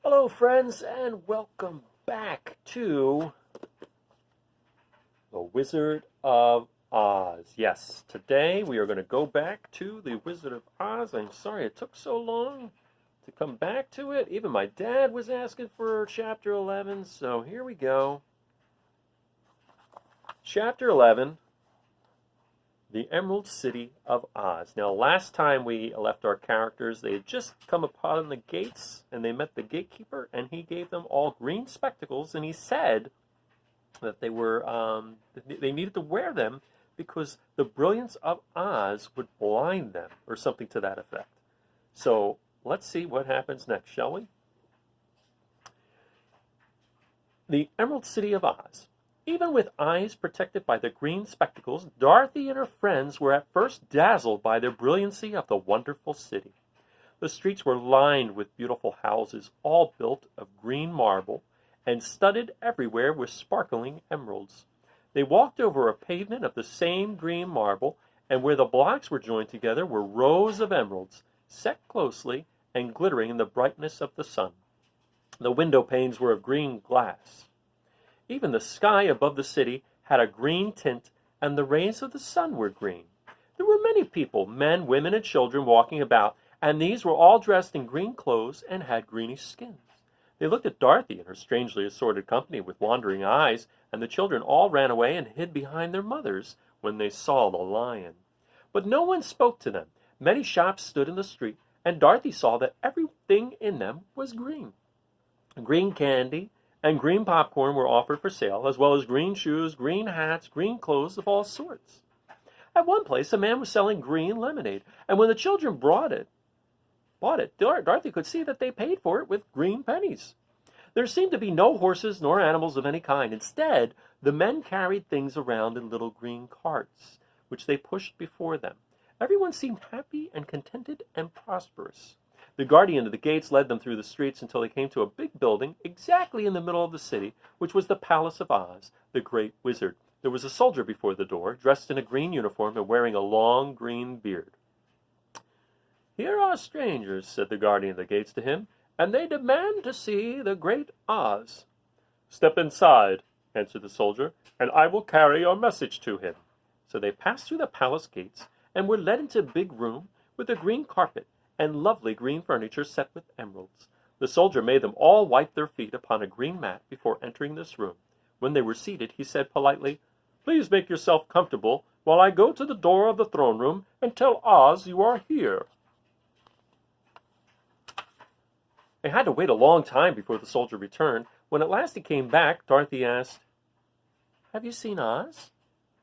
Hello, friends, and welcome back to The Wizard of Oz. Yes, today we are going to go back to The Wizard of Oz. I'm sorry it took so long to come back to it. Even my dad was asking for Chapter 11, so here we go. Chapter 11, The Emerald City of Oz. Now, last time we left our characters, they had just come upon the gates, and they met the gatekeeper, and he gave them all green spectacles, and he said that they needed to wear them because the brilliance of Oz would blind them, or something to that effect. So, let's see what happens next, shall we? The Emerald City of Oz. Even with eyes protected by the green spectacles, Dorothy and her friends were at first dazzled by the brilliancy of the wonderful city. The streets were lined with beautiful houses, all built of green marble, and studded everywhere with sparkling emeralds. They walked over a pavement of the same green marble, and where the blocks were joined together were rows of emeralds, set closely and glittering in the brightness of the sun. The window panes were of green glass. Even the sky above the city had a green tint, and the rays of the sun were green. There were many people, men, women, and children, walking about, and these were all dressed in green clothes and had greenish skins. They looked at Dorothy and her strangely assorted company with wandering eyes, and the children all ran away and hid behind their mothers when they saw the lion. But no one spoke to them. Many shops stood in the street, and Dorothy saw that everything in them was green. Green candy and green popcorn were offered for sale, as well as green shoes, green hats, green clothes of all sorts. At one place, a man was selling green lemonade, and when the children bought it, Dorothy could see that they paid for it with green pennies. There seemed to be no horses nor animals of any kind. Instead, the men carried things around in little green carts, which they pushed before them. Everyone seemed happy and contented and prosperous. The guardian of the gates led them through the streets until they came to a big building exactly in the middle of the city, which was the Palace of Oz, the Great Wizard. There was a soldier before the door, dressed in a green uniform and wearing a long green beard. "Here are strangers," said the guardian of the gates to him, "and they demand to see the Great Oz." "Step inside," answered the soldier, "and I will carry your message to him." So they passed through the palace gates and were led into a big room with a green carpet and lovely green furniture set with emeralds. The soldier made them all wipe their feet upon a green mat before entering this room. When they were seated, he said politely, "Please make yourself comfortable while I go to the door of the throne room and tell Oz you are here." They had to wait a long time before the soldier returned. When at last he came back, Dorothy asked, "Have you seen Oz?"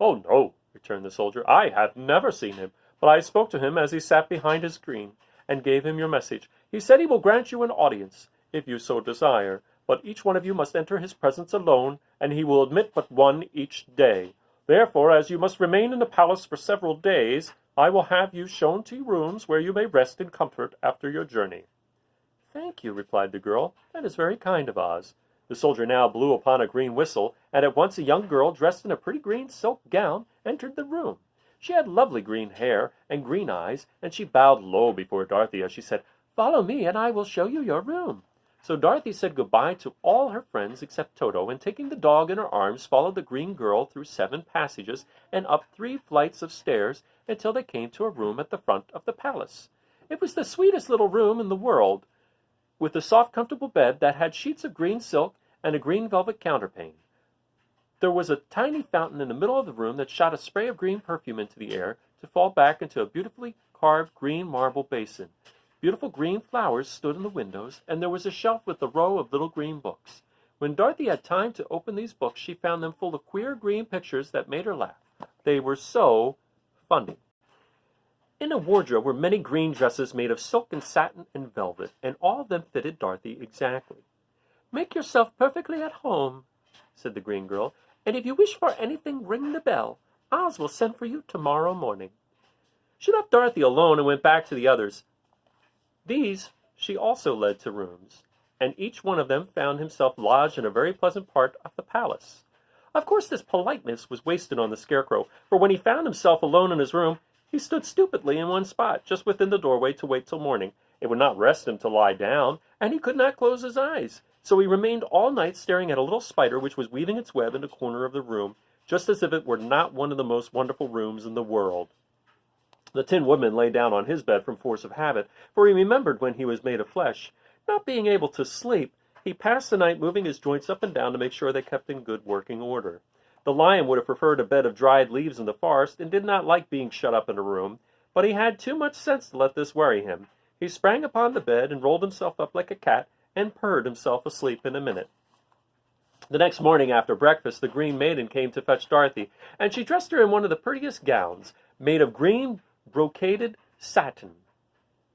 "Oh, no," returned the soldier. "I have never seen him, but I spoke to him as he sat behind his screen, and gave him your message. He said he will grant you an audience, if you so desire, but each one of you must enter his presence alone, and he will admit but one each day. Therefore, as you must remain in the palace for several days, I will have you shown to rooms where you may rest in comfort after your journey." "Thank you," replied the girl. "That is very kind of Oz." The soldier now blew upon a green whistle, and at once a young girl, dressed in a pretty green silk gown, entered the room. She had lovely green hair and green eyes, and she bowed low before Dorothy as she said, "Follow me, and I will show you your room." So Dorothy said goodbye to all her friends except Toto, and taking the dog in her arms, followed the green girl through 7 passages and up 3 flights of stairs until they came to a room at the front of the palace. It was the sweetest little room in the world, with a soft, comfortable bed that had sheets of green silk and a green velvet counterpane. There was a tiny fountain in the middle of the room that shot a spray of green perfume into the air to fall back into a beautifully carved green marble basin. Beautiful green flowers stood in the windows, and there was a shelf with a row of little green books. When Dorothy had time to open these books, she found them full of queer green pictures that made her laugh. They were so funny. In a wardrobe were many green dresses made of silk and satin and velvet, and all of them fitted Dorothy exactly. "Make yourself perfectly at home," said the green girl, "and if you wish for anything, ring the bell. Oz will send for you tomorrow morning." She left Dorothy alone and went back to the others. These she also led to rooms, and each one of them found himself lodged in a very pleasant part of the palace. Of course, this politeness was wasted on the Scarecrow, for when he found himself alone in his room, he stood stupidly in one spot, just within the doorway, to wait till morning. It would not rest him to lie down, and he could not close his eyes. So he remained all night staring at a little spider which was weaving its web in a corner of the room, just as if it were not one of the most wonderful rooms in the world. The Tin Woodman lay down on his bed from force of habit, for he remembered when he was made of flesh. Not being able to sleep, he passed the night moving his joints up and down to make sure they kept in good working order. The lion would have preferred a bed of dried leaves in the forest, and did not like being shut up in a room, but he had too much sense to let this worry him. He sprang upon the bed and rolled himself up like a cat, and purred himself asleep in a minute. The next morning after breakfast, the Green Maiden came to fetch Dorothy, and she dressed her in one of the prettiest gowns, made of green brocaded satin.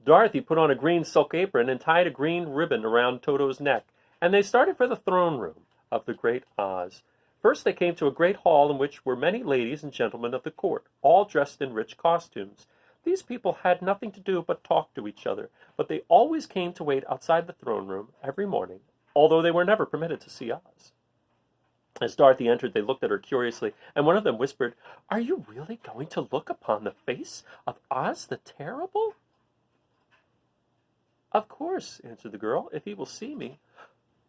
Dorothy put on a green silk apron and tied a green ribbon around Toto's neck, and they started for the throne room of the great Oz. First they came to a great hall in which were many ladies and gentlemen of the court, all dressed in rich costumes. These people had nothing to do but talk to each other, but they always came to wait outside the throne room every morning, although they were never permitted to see Oz. As Dorothy entered, they looked at her curiously, and one of them whispered, "Are you really going to look upon the face of Oz the Terrible?" "Of course," answered the girl, "if he will see me."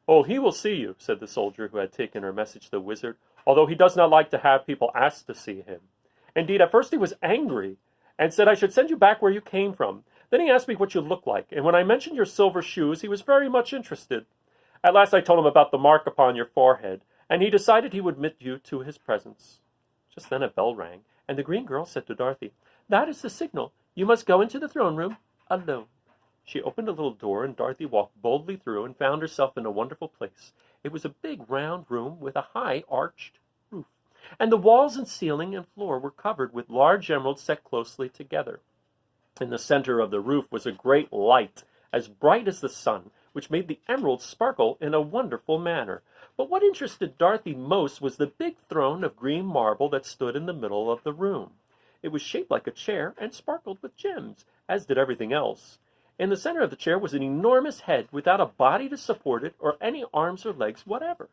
"Oh, he will see you," said the soldier who had taken her message to the wizard, "although he does not like to have people asked to see him. Indeed, at first he was angry, and said I should send you back where you came from. Then he asked me what you looked like, and when I mentioned your silver shoes, he was very much interested. At last I told him about the mark upon your forehead, and he decided he would admit you to his presence." Just then a bell rang, and the green girl said to Dorothy, "That is the signal. You must go into the throne room alone." She opened a little door, and Dorothy walked boldly through and found herself in a wonderful place. It was a big round room with a high arched roof, and the walls and ceiling and floor were covered with large emeralds set closely together. In the center of the roof was a great light, as bright as the sun, which made the emeralds sparkle in a wonderful manner. But what interested Dorothy most was the big throne of green marble that stood in the middle of the room. It was shaped like a chair and sparkled with gems, as did everything else. In the center of the chair was an enormous head without a body to support it or any arms or legs whatever.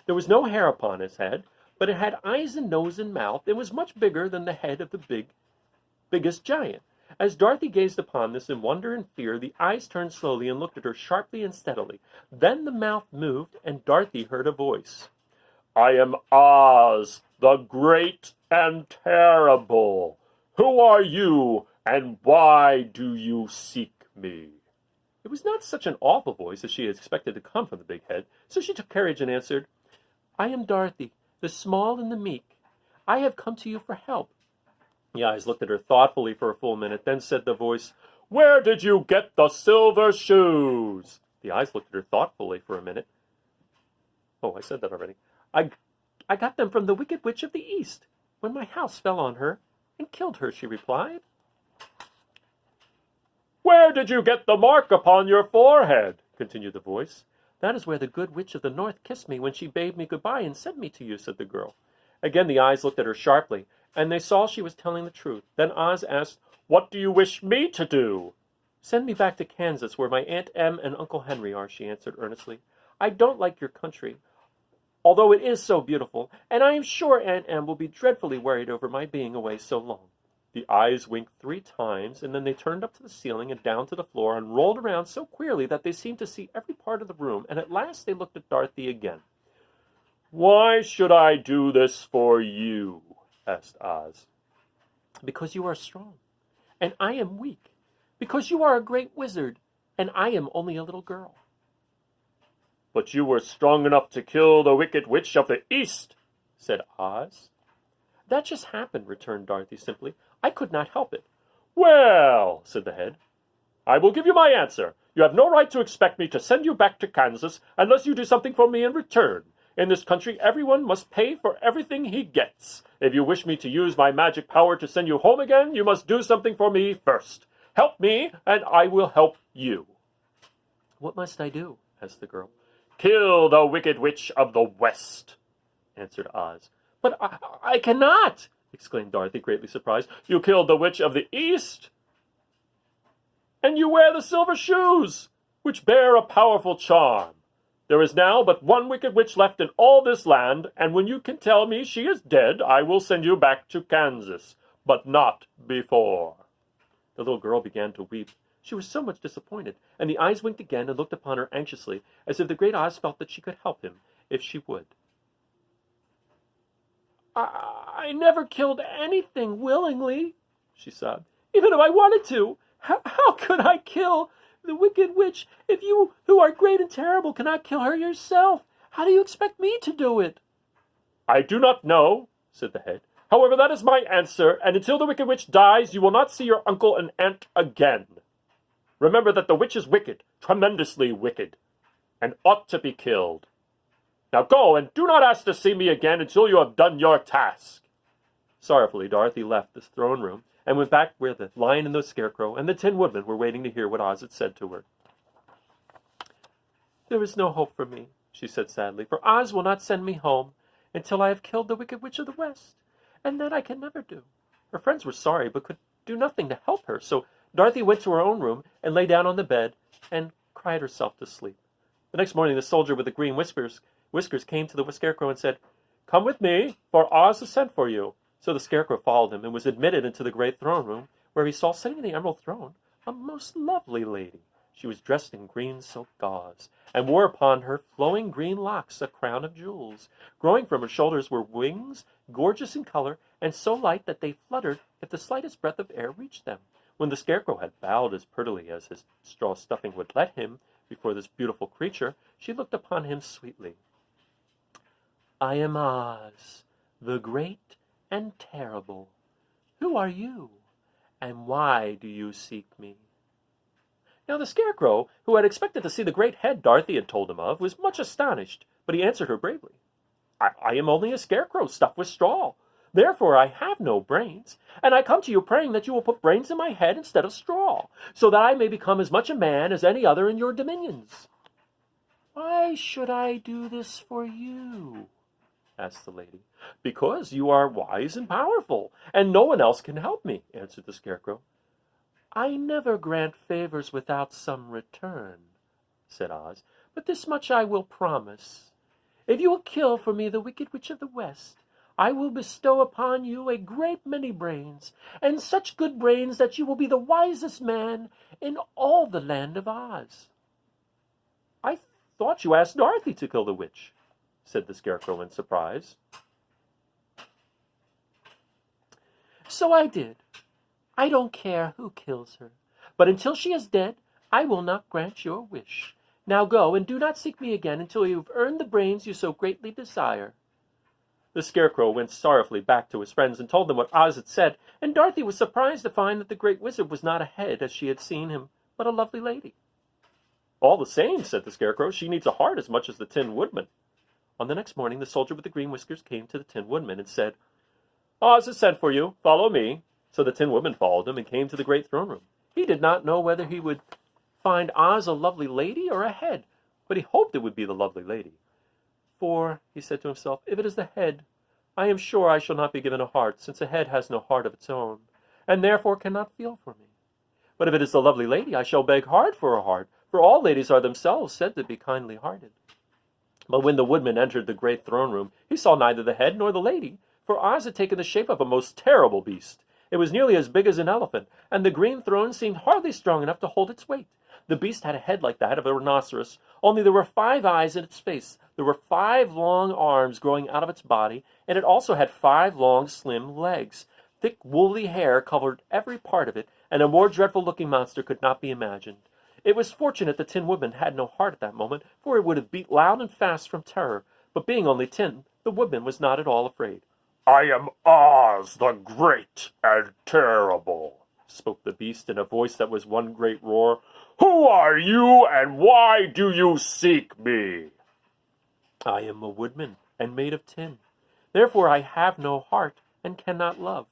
There was no hair upon his head, but it had eyes and nose and mouth, and was much bigger than the head of the biggest giant. As Dorothy gazed upon this in wonder and fear, the eyes turned slowly and looked at her sharply and steadily. Then the mouth moved, and Dorothy heard a voice. "I am Oz, the great and terrible. Who are you, and why do you seek me?" It was not such an awful voice as she had expected to come from the big head, so she took courage and answered, "I am Dorothy, the small and the meek. I have come to you for help." The eyes looked at her thoughtfully for a full minute, then said the voice, "Where did you get the silver shoes?" The eyes looked at her thoughtfully for a minute. "Oh, I said that already. I got them from the Wicked Witch of the East, when my house fell on her and killed her," she replied. "Where did you get the mark upon your forehead?" continued the voice. "That is where the good witch of the North kissed me when she bade me goodbye and sent me to you," said the girl. Again the eyes looked at her sharply, and they saw she was telling the truth. Then Oz asked, "What do you wish me to do?" "Send me back to Kansas, where my Aunt Em and Uncle Henry are," she answered earnestly. "I don't like your country, although it is so beautiful, and I am sure Aunt Em will be dreadfully worried over my being away so long." The eyes winked 3 times, and then they turned up to the ceiling and down to the floor and rolled around so queerly that they seemed to see every part of the room, and at last they looked at Dorothy again. "Why should I do this for you?" asked Oz. "Because you are strong, and I am weak. Because you are a great wizard, and I am only a little girl." "But you were strong enough to kill the Wicked Witch of the East," said Oz. "That just happened," returned Dorothy simply. "I could not help it." "Well," said the head, "I will give you my answer. You have no right to expect me to send you back to Kansas unless you do something for me in return. In this country, everyone must pay for everything he gets. If you wish me to use my magic power to send you home again, you must do something for me first. Help me, and I will help you." "What must I do?" asked the girl. "Kill the Wicked Witch of the West," answered Oz. "But I cannot!" exclaimed Dorothy, greatly surprised. "You killed the Witch of the East, and you wear the silver shoes, which bear a powerful charm. There is now but one Wicked Witch left in all this land, and when you can tell me she is dead, I will send you back to Kansas, but not before." The little girl began to weep. She was so much disappointed, and the eyes winked again and looked upon her anxiously, as if the great Oz felt that she could help him if she would. I never killed anything willingly, she sobbed. Even if I wanted to, how could I kill the wicked witch if you, who are great and terrible, cannot kill her yourself? How do you expect me to do it? I do not know, said the head. However, that is my answer, and until the wicked witch dies, you will not see your uncle and aunt again. Remember that the witch is wicked, tremendously wicked, and ought to be killed. Now go, and do not ask to see me again until you have done your task. Sorrowfully, Dorothy left the throne room and went back where the Lion and the Scarecrow and the Tin Woodman were waiting to hear what Oz had said to her. There is no hope for me, she said sadly, for Oz will not send me home until I have killed the Wicked Witch of the West, and that I can never do. Her friends were sorry, but could do nothing to help her, so Dorothy went to her own room and lay down on the bed and cried herself to sleep. The next morning, the soldier with the green whiskers came to the Scarecrow and said, Come with me, for Oz has sent for you. So the Scarecrow followed him and was admitted into the great throne room, where he saw sitting in the emerald throne a most lovely lady. She was dressed in green silk gauze, and wore upon her flowing green locks a crown of jewels. Growing from her shoulders were wings, gorgeous in color, and so light that they fluttered if the slightest breath of air reached them. When the Scarecrow had bowed as prettily as his straw stuffing would let him before this beautiful creature, she looked upon him sweetly. I am Oz, the great and terrible. Who are you, and why do you seek me? Now the Scarecrow, who had expected to see the great head Dorothy had told him of, was much astonished, but he answered her bravely. I am only a scarecrow stuffed with straw. Therefore I have no brains, and I come to you praying that you will put brains in my head instead of straw, so that I may become as much a man as any other in your dominions. Why should I do this for you? Asked the lady. Because you are wise and powerful, and no one else can help me, answered the Scarecrow. I never grant favors without some return, said Oz, but this much I will promise. If you will kill for me the Wicked Witch of the West, I will bestow upon you a great many brains, and such good brains that you will be the wisest man in all the land of Oz. I thought you asked Dorothy to kill the witch, said the Scarecrow in surprise. So I did. I don't care who kills her, but until she is dead, I will not grant your wish. Now go, and do not seek me again until you have earned the brains you so greatly desire. The Scarecrow went sorrowfully back to his friends and told them what Oz had said, and Dorothy was surprised to find that the great wizard was not a head as she had seen him, but a lovely lady. All the same, said the Scarecrow, she needs a heart as much as the Tin Woodman. On the next morning, the soldier with the green whiskers came to the Tin Woodman and said, Oz has sent for you. Follow me. So the Tin Woodman followed him and came to the great throne room. He did not know whether he would find Oz a lovely lady or a head, but he hoped it would be the lovely lady. For, he said to himself, if it is the head, I am sure I shall not be given a heart, since a head has no heart of its own, and therefore cannot feel for me. But if it is the lovely lady, I shall beg hard for a heart, for all ladies are themselves said to be kindly-hearted. But when the woodman entered the great throne room, he saw neither the head nor the lady, for Oz had taken the shape of a most terrible beast. It was nearly as big as an elephant, and the green throne seemed hardly strong enough to hold its weight. The beast had a head like that of a rhinoceros, only there were 5 eyes in its face. There were 5 long arms growing out of its body, and it also had 5 long, slim legs. Thick, woolly hair covered every part of it, and a more dreadful-looking monster could not be imagined. It was fortunate the Tin Woodman had no heart at that moment, for it would have beat loud and fast from terror. But being only tin, the woodman was not at all afraid. I am Oz, the great and terrible, spoke the beast in a voice that was one great roar. Who are you, and why do you seek me? I am a woodman, and made of tin. Therefore I have no heart, and cannot love.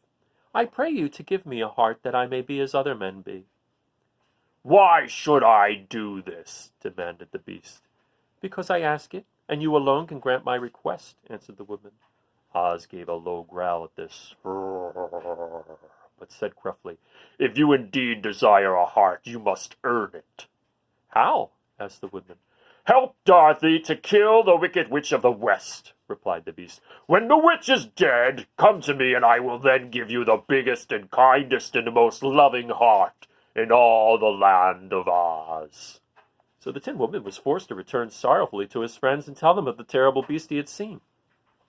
I pray you to give me a heart, that I may be as other men be. Why should I do this? Demanded the beast. Because I ask it, and you alone can grant my request, answered the woodman. Oz gave a low growl at this, but said gruffly, If you indeed desire a heart, you must earn it. How? Asked the woodman. Help Dorothy to kill the Wicked Witch of the West, replied the beast. When the witch is dead, come to me, and I will then give you the biggest and kindest and most loving heart in all the land of Oz." So the Tin Woodman was forced to return sorrowfully to his friends and tell them of the terrible beast he had seen.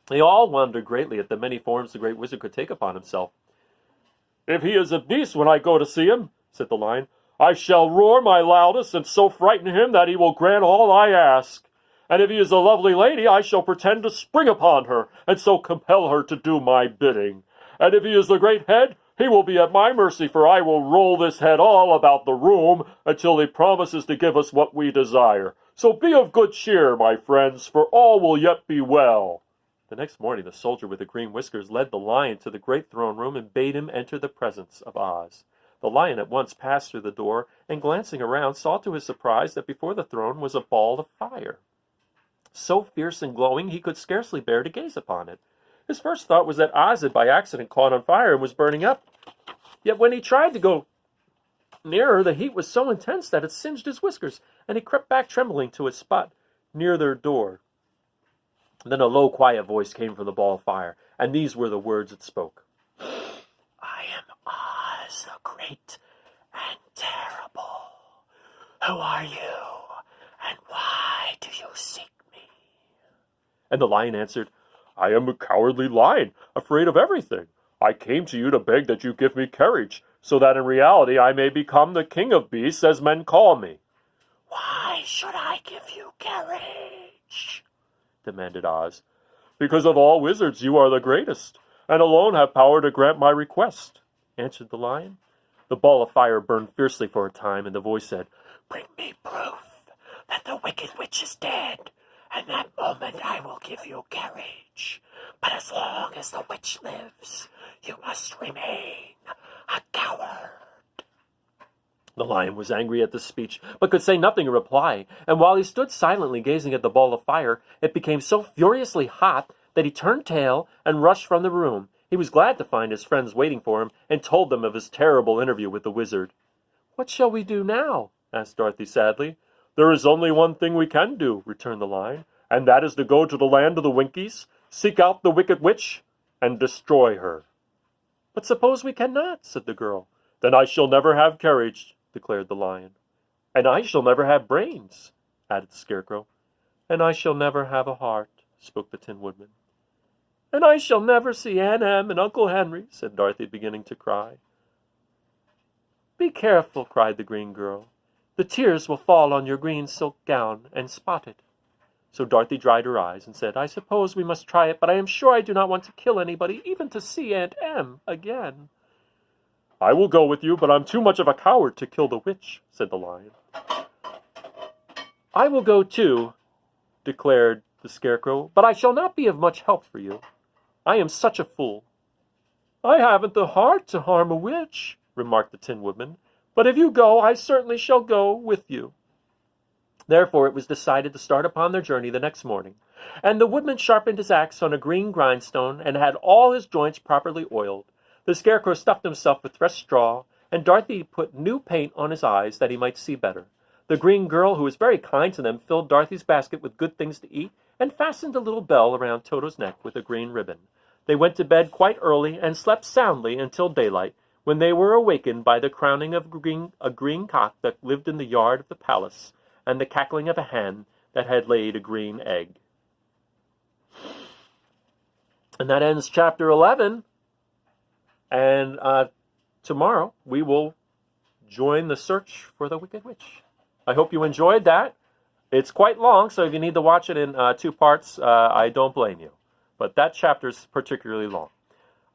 They all wondered greatly at the many forms the great wizard could take upon himself. "If he is a beast when I go to see him," said the Lion, "I shall roar my loudest and so frighten him that he will grant all I ask. And if he is a lovely lady, I shall pretend to spring upon her, and so compel her to do my bidding. And if he is the great head, he will be at my mercy, for I will roll this head all about the room until he promises to give us what we desire. So be of good cheer, my friends, for all will yet be well." The next morning the soldier with the green whiskers led the Lion to the great throne room and bade him enter the presence of Oz. The Lion at once passed through the door, and glancing around saw to his surprise that before the throne was a ball of fire. So fierce and glowing he could scarcely bear to gaze upon it. His first thought was that Oz had by accident caught on fire and was burning up. Yet when he tried to go nearer, the heat was so intense that it singed his whiskers, and he crept back trembling to a spot near their door. Then a low, quiet voice came from the ball of fire, and these were the words it spoke. "I am Oz, the great and terrible. Who are you, and why do you seek me?" And the Lion answered, "I am a cowardly lion, afraid of everything. I came to you to beg that you give me courage, so that in reality I may become the king of beasts, as men call me." "Why should I give you courage?" demanded Oz. "Because of all wizards you are the greatest, and alone have power to grant my request," answered the Lion. The ball of fire burned fiercely for a time, and the voice said, "Bring me proof that the wicked witch is dead, and that moment I will give you courage. But as long as the witch lives, you must remain a coward." The Lion was angry at this speech, but could say nothing in reply, and while he stood silently gazing at the ball of fire, it became so furiously hot that he turned tail and rushed from the room. He was glad to find his friends waiting for him, and told them of his terrible interview with the wizard. "What shall we do now?" asked Dorothy sadly. "There is only one thing we can do," returned the Lion, "and that is to go to the land of the Winkies, seek out the wicked witch, and destroy her." "But suppose we cannot?" said the girl. "Then I shall never have courage," declared the Lion. "And I shall never have brains," added the Scarecrow. "And I shall never have a heart," spoke the Tin Woodman. "And I shall never see Aunt Em and Uncle Henry," said Dorothy, beginning to cry. "Be careful," cried the green girl. "The tears will fall on your green silk gown and spot it." So Dorothy dried her eyes and said, "I suppose we must try it, but I am sure I do not want to kill anybody, even to see Aunt Em again." "I will go with you, but I'm too much of a coward to kill the witch," said the Lion. "I will go too," declared the Scarecrow, "but I shall not be of much help for you. I am such a fool." "I haven't the heart to harm a witch," remarked the Tin Woodman, "but if you go, I certainly shall go with you." Therefore it was decided to start upon their journey the next morning, and the Woodman sharpened his axe on a green grindstone and had all his joints properly oiled. The Scarecrow stuffed himself with fresh straw, and Dorothy put new paint on his eyes that he might see better. The green girl, who was very kind to them, filled Dorothy's basket with good things to eat and fastened a little bell around Toto's neck with a green ribbon. They went to bed quite early and slept soundly until daylight, when they were awakened by the crowing of a green cock that lived in the yard of the palace, and the cackling of a hen that had laid a green egg. And that ends chapter 11. And tomorrow we will join the search for the Wicked Witch. I hope you enjoyed that. It's quite long, so if you need to watch it in 2 parts, I don't blame you. But that chapter is particularly long.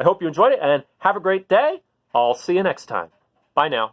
I hope you enjoyed it, and have a great day. I'll see you next time. Bye now.